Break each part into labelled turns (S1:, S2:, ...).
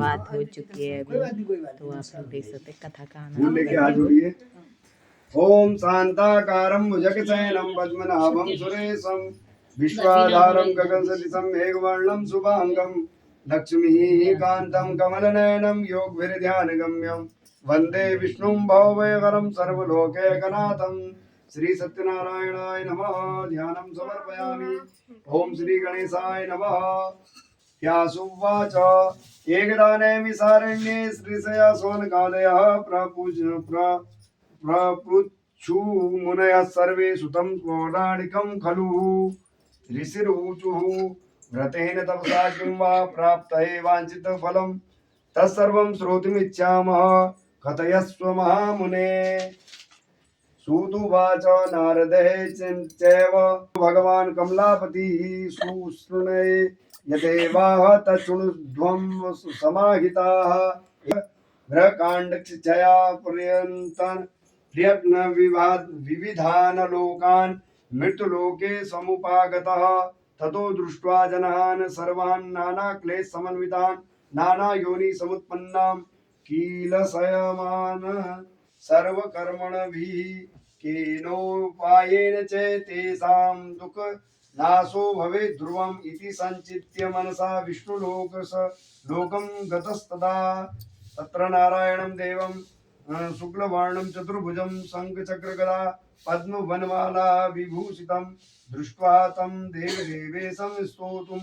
S1: बात हो चुकी है अभी, तो आप लोग देख सकते कथा का
S2: फूल लेके हाथ जोड़िए। ओम शांताकारं भुजगशयनं पद्मनाभं सुरेशं विश्वाधारं गगनसदृशं मेघवर्णं शुभांगं लक्ष्मीः कान्तं कमलनयनं योगभिर्ध्यानगम्यं वन्दे विष्णुं भवभयहरं सर्वलोकैकनाथं श्री सत्यनारायणाय नमः। ध्यानं समर्पयामि। ओम श्री गणेशाय नमः। व्यासुवाच एकदानेमि सारण्ये श्रीशया सोनकादयः प्रपृच्छु मुनयः सर्वे सुतं पौराणिकं खलु। ऋषिरूचुः व्रतेन तपसा किं वा प्राप्तये वाञ्छितफलं तत्सर्वं श्रोतुमिच्छामः कथयस्व महामुने। सूतुवाच नारदः चैव भगवान् कमलापतिः सुशृणये यदेवाह तच्छृणुध्वं समाहिताः ग्रहकाण्डक्षया पर्यन्तं प्रयत्न विविधान लोकान् मृत्युलोके समुपागतः ततो दृष्ट्वा जनान् सर्वान् नानाक्लेश समन्वितान् नाना योनि समुत्पन्नां कीलसयमान सर्वकर्मणभिः केनोपायेन च तेषां दुःख नाशो भवेत् ध्रुवम् इति संचित्य मनसा विष्णुलोकं गतस्तदा तत्र नारायणं देवं शुक्लवर्णं चतुर्भुजं शङ्खचक्रगदा पद्मवनमाला विभूषितं दृष्ट्वा तं देवदेवेशं स्तोतुं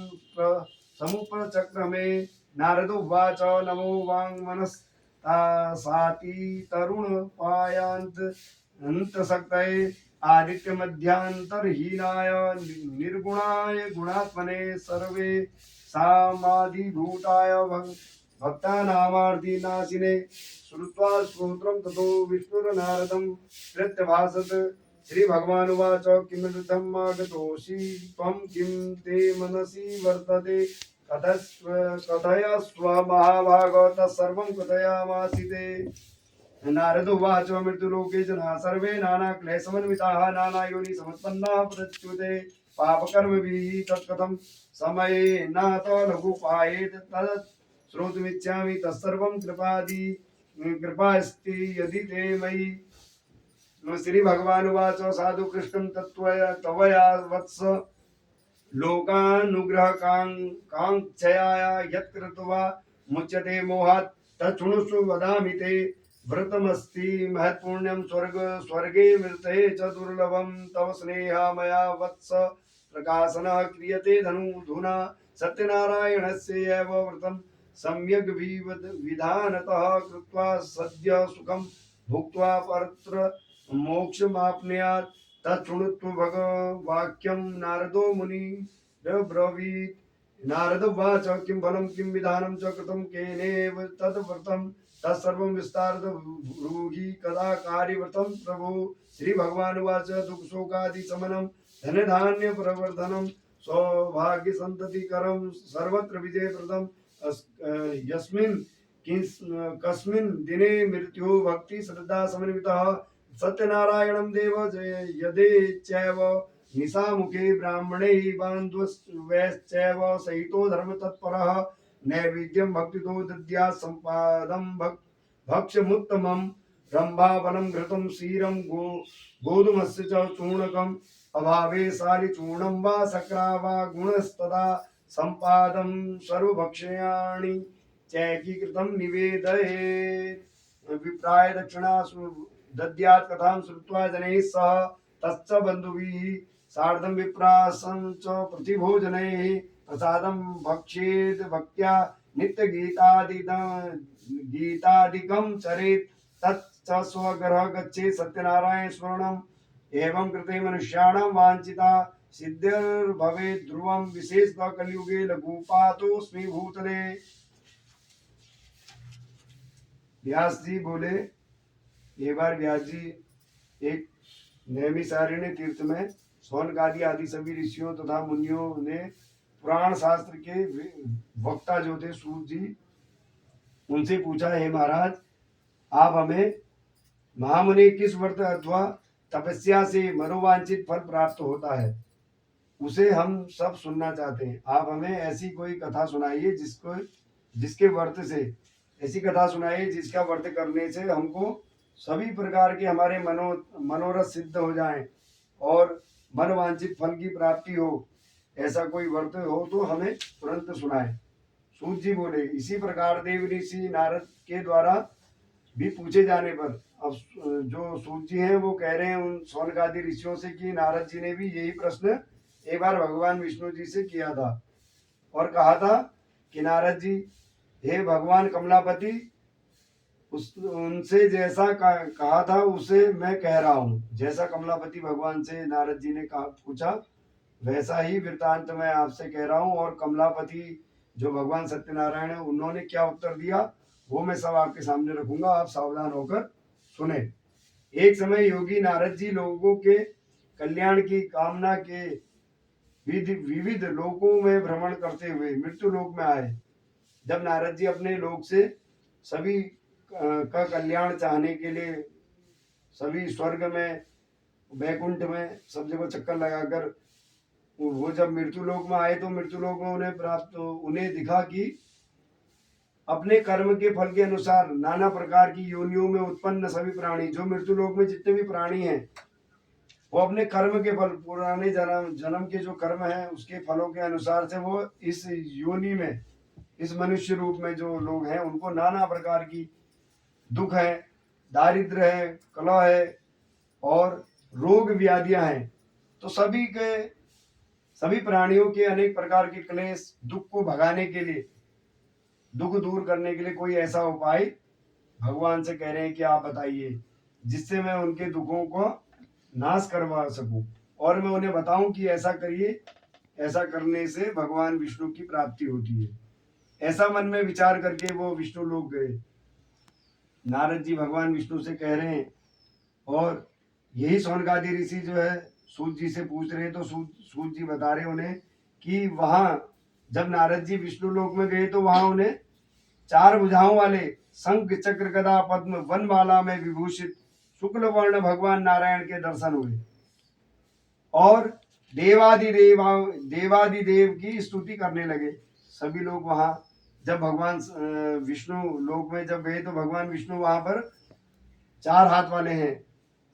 S2: समुपचक्रमे। नारदोवाच नमो वाङ्मनस्तासाति तरुणपायान्तशक्तये आदित्यमध्यान्तरहीनाय निर्गुणाय गुणात्मने सर्वे सामाधिभूताय भक्तानामार्तिनाशिने। श्रुत्वा स्तोत्रं ततो विष्णुर्नारदं प्रत्यभाषत। श्रीभगवानुवाच किमर्थम् आगतोऽसि त्वं किं ते मनसि वर्तते कथयस्व महाभाग तत्सर्वं कथयामासिते। नारदोवाच मृत्युलोके जनाः सर्वे नानाक्लेशमन्विताः नानायोनि समुत्पन्नाः प्रच्युते पापकर्मभिः तत्कथं समये न लघुपायेत तत् श्रोतुमिच्छामि तत्सर्वं कृपास्ति यदि ते मयि। श्री भगवानुवाच साधु कृष्णं तवया वत्स लोकानुग्रहकाङ्क्षया यत्कृत्वा मुच्यते मोहात् तच्छृणुषु वदामि ते। व्रतमस्ति महत्पुण्यं स्वर्गे मृते च दुर्लभं तव स्नेहा मया वत्स प्रकाशनः क्रियते धनुधुना सत्यनारायणस्य एव व्रतं सम्यग् विधानतः कृत्वा सद्य सुखं भुक्त्वा परत्र मोक्षमाप्नुयात् तच्छृणुत्व भगवाक्यं नारदो मुनिरब्रवीत्। नारदोवाच किं फलं किं विधानं च कृतं केनेव तद्व्रतं तत्सर्वं विस्तारत ब्रूहि कदा कार्यव्रतं प्रभो। श्रीभगवानुवाच दुःखशोकादिशमनं धनधान्यप्रवर्धनं सौभाग्यसन्ततिकरं सर्वत्र विजयप्रदं यस्मिन् कस्मिन् दिने मृत्युः भक्ति श्रद्धा समन्वितः सत्यनारायणं देव यदेच्चैव निशामुखे ब्राह्मणैः बान्धवैश्चैव सहितो धर्मतत्परः नैवेद्यं भक्तितो दद्यात् सम्पादं भक्ष्यमुत्तमं रम्भाफलं घृतं क्षीरं गोधूमस्य च चूर्णकम् अभावे सालिचूर्णं वा शर्करा वा गुणस्तदा सम्पादं सर्वभक्ष्याणि चैकीकृतं निवेदयेत्। विप्राय दक्षिणा दद्यात् कथां श्रुत्वा जनैः सह तच्च बन्धुभिः सार्धं विप्रासं च प्रतिभोजनैः प्रसादं भक्षेत् भक्त्या नित्यगीतादिकं चरेत् तच्च स्वगृहं गच्छेत् सत्यनारायण स्मरणम्। एवं कृते मनुष्याणां वाञ्छिता सिद्धिर्भवेत् ध्रुवं विशेषतः कलियुगे लघुपातोऽस्मि भूतले। व्यास जी बोले एक बार व्यास जी एक नैमिषारण्य तीर्थ में शौनकादि आदि सभी ऋषियों तथा मुनियों ने पुराण शास्त्र के वक्ता जो थे सूत जी उनसे पूछा, हे महाराज आप हमें महामुनि किस व्रत अथवा तपस्या से मनोवांछित फल प्राप्त होता है उसे हम सब सुनना चाहते हैं। आप हमें ऐसी कोई कथा सुनाइए जिसको जिसके व्रत से, ऐसी कथा सुनाइए जिसका व्रत करने से हमको सभी प्रकार के हमारे मनोरथ सिद्ध हो जाएं और मन वांछित फल की प्राप्ति हो। ऐसा कोई व्रत हो तो हमें तुरंत सुनाए। सूत जी बोले, इसी प्रकार देव ऋषि नारद के द्वारा भी पूछे जाने पर अब जो सूत जी हैं वो कह रहे हैं उन सौनकादि ऋषियों से कि नारद जी ने भी यही प्रश्न एक बार भगवान विष्णु जी से किया था और कहा था कि नारद जी, हे भगवान कमलापति, उनसे जैसा कहा था उसे मैं कह रहा हूँ। जैसा कमलापति भगवान से नारद जी ने कहा पूछा वैसा ही वृतांत मैं आपसे कह रहा हूँ। और कमलापति जो भगवान सत्यनारायण है उन्होंने क्या उत्तर दिया वो मैं सब आपके सामने रखूंगा, आप सावधान होकर सुने। एक समय योगी नारद जी लोगों के कल्याण की कामना के विविध लोकों में भ्रमण करते हुए मृत्यु लोक में आए। जब नारद जी अपने लोक से सभी का कल्याण चाहने के लिए सभी स्वर्ग में, वैकुंठ में, सब जगह चक्कर लगाकर वो जब मृत्यु लोक में आए तो मृत्यु लोक में उन्हें दिखा कि अपने कर्म के फल के अनुसार नाना प्रकार की योनियों में उत्पन्न सभी प्राणी, जो मृत्यु लोक में जितने भी प्राणी हैं वो अपने कर्म के फल, पुराने जन्म के जो कर्म है उसके फलों के अनुसार से वो इस योनि में, इस मनुष्य रूप में जो लोग हैं उनको नाना प्रकार की दुख है, दारिद्र है, कलह है और रोग व्याधियां हैं। तो सभी प्राणियों के अनेक प्रकार के क्लेश, दुख को भगाने के लिए, दुख दूर करने के लिए कोई ऐसा उपाय भगवान से कह रहे हैं कि आप बताइए जिससे मैं उनके दुखों को नाश करवा सकूं और मैं उन्हें बताऊं कि ऐसा करिए, ऐसा करने से भगवान विष्णु की प्राप्ति होती है। ऐसा मन में विचार करके वो विष्णु लोक गए। नारद जी भगवान विष्णु से कह रहे हैं और यही सौनकादि ऋषि जो है सूत जी से पूछ रहे, तो सूत जी बता रहे उन्हें कि वहां जब नारद जी विष्णु लोक में गए तो वहां उन्हें 4 भुजाओं वाले शंख चक्र गदा पद्म वनमाला में विभूषित शुक्ल वर्ण भगवान नारायण के दर्शन हुए और देवादिदेव की स्तुति करने लगे। सभी लोग वहां जब भगवान विष्णु लोक में जब गए तो भगवान विष्णु वहां पर 4 हाथ वाले हैं,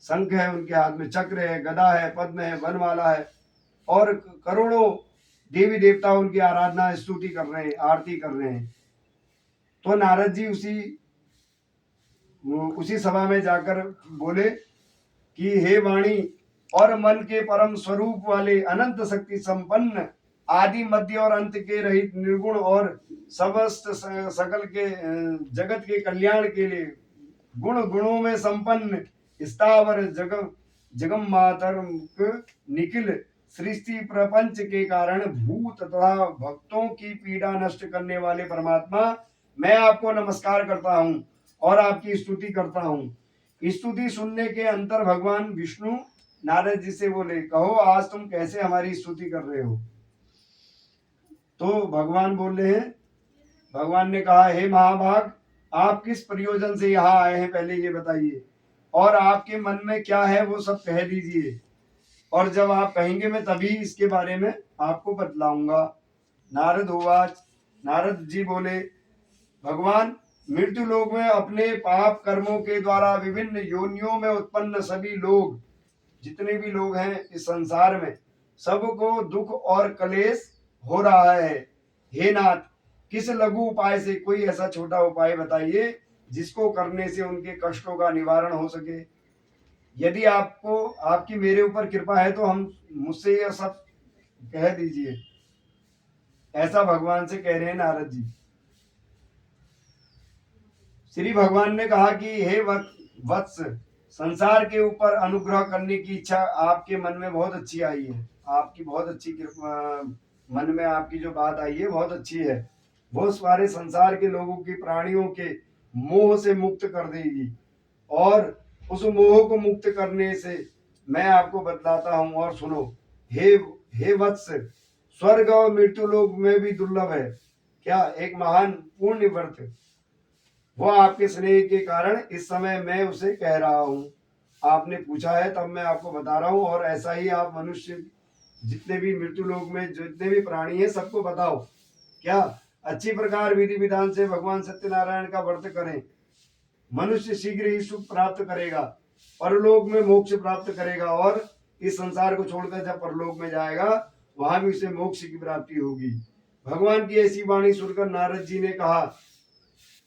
S2: शंख है उनके हाथ में, चक्र है, गदा है, पद्म है, वनमाला है और करोड़ों देवी देवता उनकी आराधना स्तुति कर रहे हैं, आरती कर रहे हैं। तो नारद जी उसी सभा में जाकर बोले कि हे वाणी और मन के परम स्वरूप वाले, अनंत शक्ति संपन्न, आदि मध्य और अंत के रहित, निर्गुण और समस्त सकल के जगत के कल्याण के लिए गुणों में संपन्न, स्थावर जगम मातर निखिल सृष्टि प्रपंच के कारण भूत तथा भक्तों की पीड़ा नष्ट करने वाले परमात्मा, मैं आपको नमस्कार करता हूँ और आपकी स्तुति करता हूँ। स्तुति सुनने के अंतर भगवान विष्णु नारद जी से बोले, कहो आज तुम कैसे हमारी स्तुति कर रहे हो। तो भगवान बोल रहे हैं, भगवान ने कहा, हे महाभाग, आप किस प्रयोजन से यहाँ आए हैं पहले ये बताइए और आपके मन में क्या है वो सब कह दीजिए और जब आप कहेंगे मैं तभी इसके बारे में आपको बतलाऊंगा। नारद जी बोले, भगवान, मृत्यु लोक में अपने पाप कर्मों के द्वारा विभिन्न योनियों में उत्पन्न सभी लोग, जितने भी लोग हैं इस संसार में, सबको दुख और क्लेश हो रहा है। हे नाथ, किस लघु उपाय से, कोई ऐसा छोटा उपाय बताइए जिसको करने से उनके कष्टों का निवारण हो सके। यदि आपको आपकी मेरे ऊपर कृपा है तो हम मुझसे यह सब कह दीजिए। ऐसा भगवान से कह रहे हैं नारद जी। श्री भगवान ने कहा कि हे वत्स, संसार के ऊपर अनुग्रह करने की इच्छा आपके मन में बहुत अच्छी आई है, आपकी बहुत अच्छी मन में आपकी जो बात आई है बहुत अच्छी है, वो सारे संसार के लोगों की, प्राणियों के मोह से मुक्त कर देगी और उस मोह को मुक्त करने से मैं आपको बतलाता हूं और सुनो। हे वत्स, स्वर्ग और मृत्यु लोक में भी दुर्लभ है क्या एक महान पुण्य व्रत, वो आपके स्नेह के कारण इस समय मैं उसे कह रहा हूं। आपने पूछा है तब मैं आपको बता रहा हूं और ऐसा ही आप मनुष्य जितने भी मृत्यु लोक में जितने भी प्राणी हैं सबको बताओ। क्या अच्छी प्रकार विधि विधान से भगवान सत्यनारायण का व्रत करें। मनुष्य शीघ्र ही सुख प्राप्त करेगा, परलोक में मोक्ष प्राप्त करेगा, और इस संसार को छोड़कर जब परलोक में जाएगा वहां भी उसे मोक्ष की प्राप्ति होगी। भगवान की ऐसी वाणी सुनकर नारद जी ने कहा,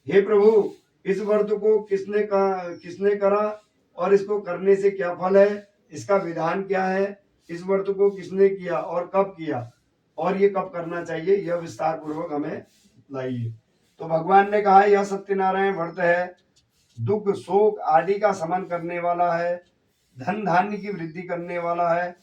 S2: हे प्रभु, इस व्रत को किसने करा और इसको करने से क्या फल है, इसका विधान क्या है, इस व्रत को किसने किया और कब किया, और ये कब करना चाहिए, यह विस्तार पूर्वक हमें लाइए। तो भगवान ने कहा, यह सत्यनारायण व्रत है, दुख शोक आदि का शमन करने वाला है, धन धान्य की वृद्धि करने वाला है,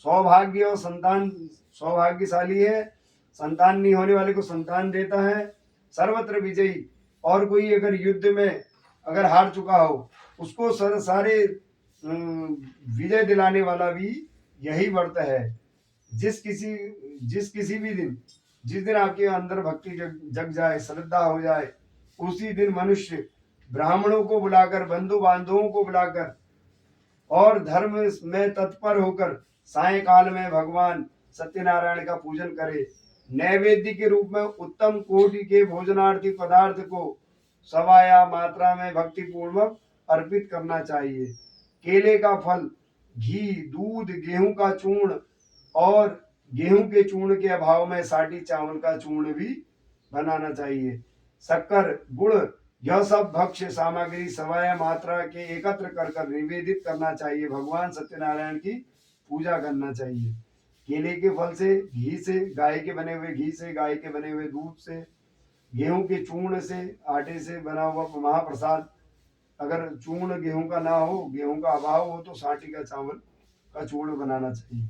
S2: सौभाग्य और संतान, सौभाग्यशाली है, संतान नहीं होने वाले को संतान देता है, सर्वत्र विजयी, और कोई अगर युद्ध में अगर हार चुका हो उसको सारे विजय दिलाने वाला भी यही व्रत है। जिस किसी भी दिन, जिस दिन आपके अंदर भक्ति जग जाए, श्रद्धा हो जाए, उसी दिन मनुष्य ब्राह्मणों को बुलाकर, बंधु बांधवों को बुलाकर और धर्म में तत्पर होकर सायंकाल में भगवान सत्यनारायण का पूजन करे। नैवेद्य के रूप में उत्तम कोटि के भोजनार्थी पदार्थ को सवाया मात्रा में भक्ति पूर्वक अर्पित करना चाहिए। केले का फल, घी, दूध, गेहूं का चूर्ण और गेहूं के चूर्ण के अभाव में साठी चावल का चूर्ण भी बनाना चाहिए। शक्कर, गुड़, यह सब भक्ष्य सामग्री सवाया मात्रा के एकत्र कर कर निवेदित करना चाहिए। भगवान सत्यनारायण की पूजा करना चाहिए। केले के फल से, घी से, गाय के बने हुए घी से, गाय के बने हुए दूध से, गेहूं के चूर्ण से, आटे से बना हुआ महाप्रसाद, अगर चूर्ण गेहूं का ना हो, गेहूं का अभाव हो, तो साठी का चावल का चूर्ण बनाना चाहिए।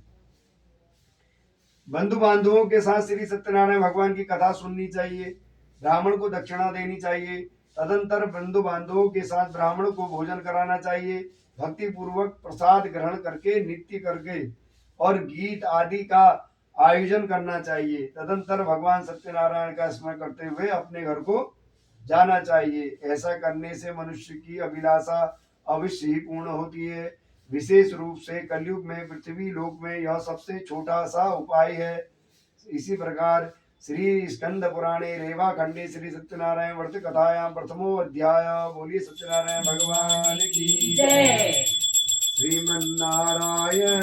S2: बंधु बांधवों के साथ श्री सत्यनारायण भगवान की कथा सुननी चाहिए। ब्राह्मण को दक्षिणा देनी चाहिए। तदंतर बंधु बांधवों के साथ ब्राह्मण को भोजन कराना चाहिए। भक्ति पूर्वक प्रसाद ग्रहण करके, नित्य करके और गीत आदि का आयोजन करना चाहिए। तदंतर भगवान सत्यनारायण का स्मरण करते हुए अपने घर को जाना चाहिए। ऐसा करने से मनुष्य की अभिलाषा अवश्य ही पूर्ण होती है। विशेष रूप से कलयुग में, पृथ्वी लोक में यह सबसे छोटा सा उपाय है। इसी प्रकार श्री स्कंद पुराणे रेवा खंडे श्री सत्यनारायण व्रत कथायां प्रथमो अध्याय। बोलिए सत्यनारायण भगवान की जय। श्रीमन्नारायण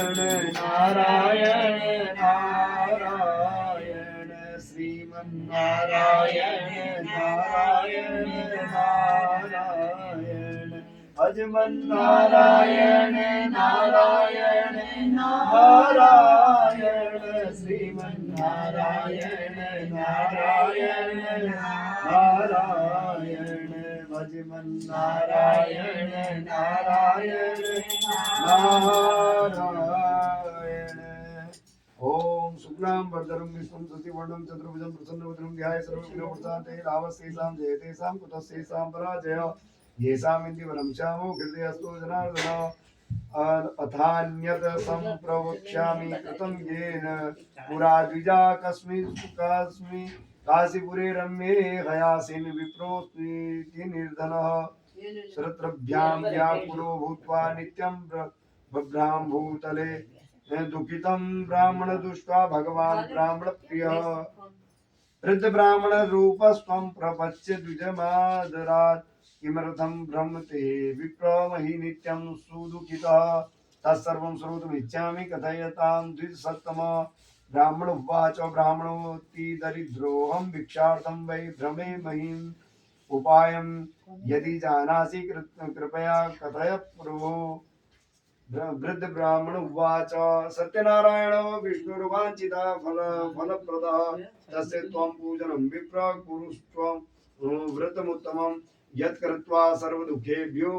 S2: नारायण नारायण, श्रीमन्नारायण नारायण नारायण, अजमन नारायण नारायण नारायण, श्रीमन्नारायण नारायण नारायण, भजमन नारायण नारायण नारायण। ओम शुक्लां वरदरं विष्णुं शशिवर्णं चतुर्भुजं प्रसन्नवदनं ध्यायेत् सर्वविघ्नोपशान्तये। रावस्तेषां जयतेषां कुतस्तेषां पराजयः। येषाम् इन्दीवरं श्यामो हृदयस्थो जनार्दन। अथान्यत् सम्प्रवक्ष्यामि कृतं येन पुरा द्विजा कस्मि काशीपुरे रम्ये हयासिन् विप्रोऽस्मीति निर्धनः। श्रोत्रभ्यां व्याकुलो भूत्वा नित्यं बभ्राम्भूतले, दुःखितं ब्राह्मण दृष्ट्वा भगवान् ब्राह्मण प्रियः। वृद्ध ब्राह्मण रूपस्त्वं प्रपच्य द्विजमादरात्, किमर्थं भ्रमते विप्रमहि नित्यं सुदुःखितः। तत्सर्वं श्रोतुमिच्छामि कथयतां द्विजसत्तम। ब्राह्मण उवाच, ब्राह्मणोऽति दरिद्रोऽहं भिक्षार्थं वै भ्रमे महिम् उपायं यदि जानासि कृपया कथय प्रभो। वृद्ध ब्राह्मण उवाच, सत्यनारायण विष्णुर्वाञ्छिता फलप्रदः, तस्य त्वं पूजनं विप्र कुरुस्त्वं व्रतमुत्तमं। यत् कृत्वा सर्वदुःखेभ्यो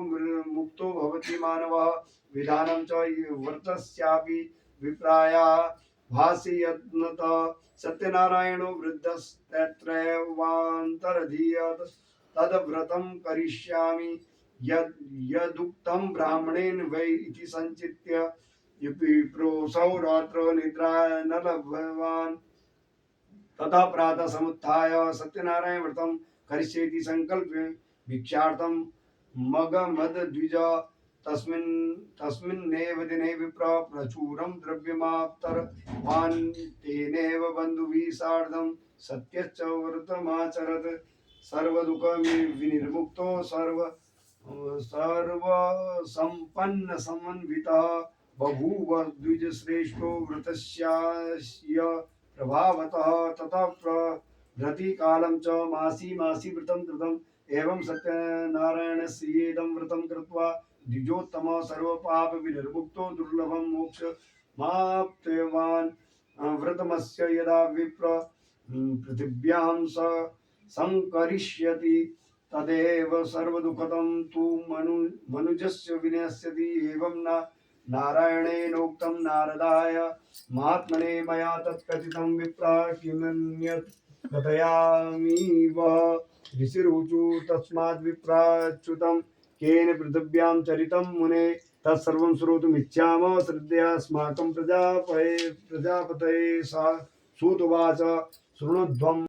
S2: मुक्तो भवति मानवः। विधानं च व्रतस्यापि विप्रायाः भाष्ययत्नत। सत्यनारायणो वृद्धस्तत्रैवान्तरधीयत, तद्व्रतं करिष्यामि यदुक्तं ब्राह्मणेन वै इति संचित्य। विप्रोऽसौ रात्रौ निद्रा न लभवान्, ततः प्रातः समुत्थाय सत्यनारायण व्रतं करिष्येति संकल्प्य भिक्षार्थं मगमद्विज। तस्मिन्नेव दिने विप्र प्रचुरं द्रव्यमाप्तवान्। तेनैव बन्धुभिः सार्धं सत्यश्च व्रतमाचरत् सर्वदुःख विनिर्मुक्तो सर्व संपन्न समन्वितः बभूव द्विजश्रेष्ठो व्रतस्यास्य प्रभावतः ततः प्रभृति कालं च मासी मासी व्रतं कृतम् एवं सत्यनारायणस्येदं व्रतं कृत्वा द्विजोत्तम सर्वपाप विनिर्मुक्तो दुर्लभं मोक्ष माप्तवान् व्रतमस्य यदा विप्र पृथिव्यां संकरिष्यति तदेव सर्वदुःखदं तु मनुजस्य विनश्यति एवं न नारायणेनोक्तं नारदाय महात्मने मया तत्कथितं विप्रा किमन्यत् कथयामि वः ऋषिरुचु तस्माद् विप्राच्युतं केन पृथिव्यां चरितं मुने तत्सर्वं श्रोतुमिच्छामः श्रद्धया अस्माकं प्रजापतये सा सूतुवाच शृणुध्वम्